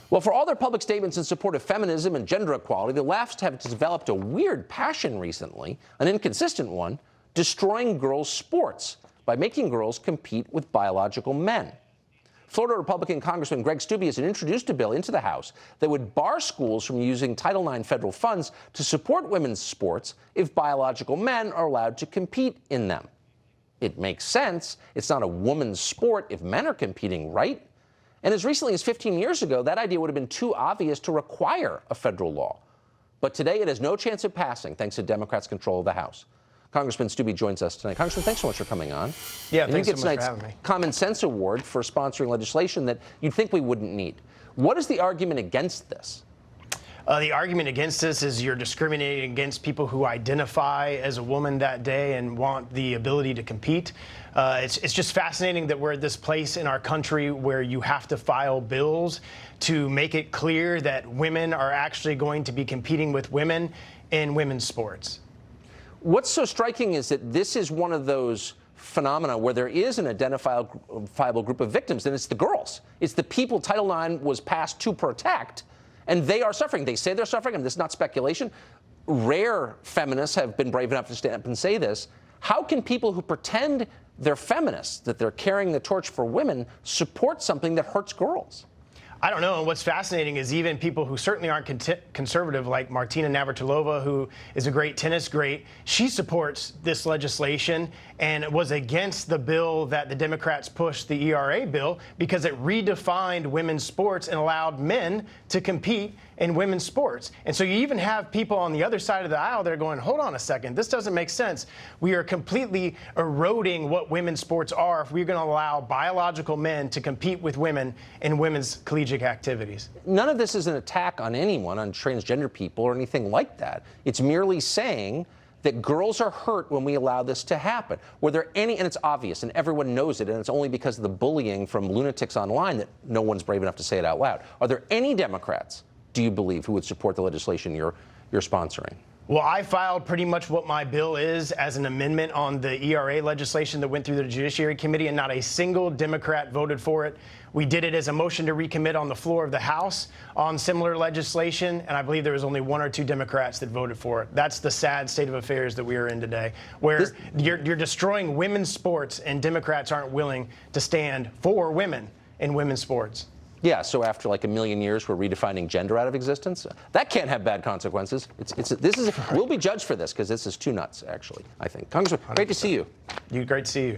Well, for all their public statements in support of feminism and gender equality, the left have developed a weird passion recently, an inconsistent one, destroying girls' sports by making girls compete with biological men. Florida Republican Congressman Greg Steube has introduced a bill into the House that would bar schools from using Title IX federal funds to support women's sports if biological men are allowed to compete in them. It makes sense. It's not a woman's sport if men are competing, right? And as recently as 15 years ago, that idea would have been too obvious to require a federal law. But today it has no chance of passing thanks to Democrats' control of the House. Congressman Steube joins us tonight. Congressman, thanks so much for coming on. Yeah, thanks so much for having me. Common Sense Award for sponsoring legislation that you'd think we wouldn't need. What is the argument against this? The argument against this is you're discriminating against people who identify as a woman that day and want the ability to compete. It's just fascinating that we're at this place in our country where you have to file bills to make it clear that women are actually going to be competing with women in women's sports. What's so striking is that this is one of those phenomena where there is an identifiable group of victims, and it's the girls. It's the people Title IX was passed to protect, and they are suffering. They say they're suffering, and this is not speculation. Rare feminists have been brave enough to stand up and say this. How can people who pretend they're feminists, that they're carrying the torch for women, support something that hurts girls? I don't know. And what's fascinating is even people who certainly aren't conservative, like Martina Navratilova, who is a great tennis great, she supports this legislation and was against the bill that the Democrats pushed, the ERA bill, because it redefined women's sports and allowed men to compete in women's sports. And so you even have people on the other side of the aisle that are going, hold on a second, this doesn't make sense. We are completely eroding what women's sports are if we're going to allow biological men to compete with women in women's collegiate activities. None of this is an attack on anyone, on transgender people or anything like that. It's merely saying that girls are hurt when we allow this to happen. Were there any, and it's obvious and everyone knows it, and it's only because of the bullying from lunatics online that no one's brave enough to say it out loud. Are there any Democrats, do you believe, who would support the legislation you're sponsoring? Well, I filed pretty much what my bill is as an amendment on the ERA legislation that went through the Judiciary Committee, and not a single Democrat voted for it. We did it as a motion to recommit on the floor of the House on similar legislation, and I believe there was only 1 or 2 Democrats that voted for it. That's the sad state of affairs that we are in today, where you're destroying women's sports, and Democrats aren't willing to stand for women in women's sports. Yeah, so after like a million years, we're redefining gender out of existence? That can't have bad consequences. We'll be judged for this because this is too nuts, actually, I think. Congressman, great to see you. Great to see you.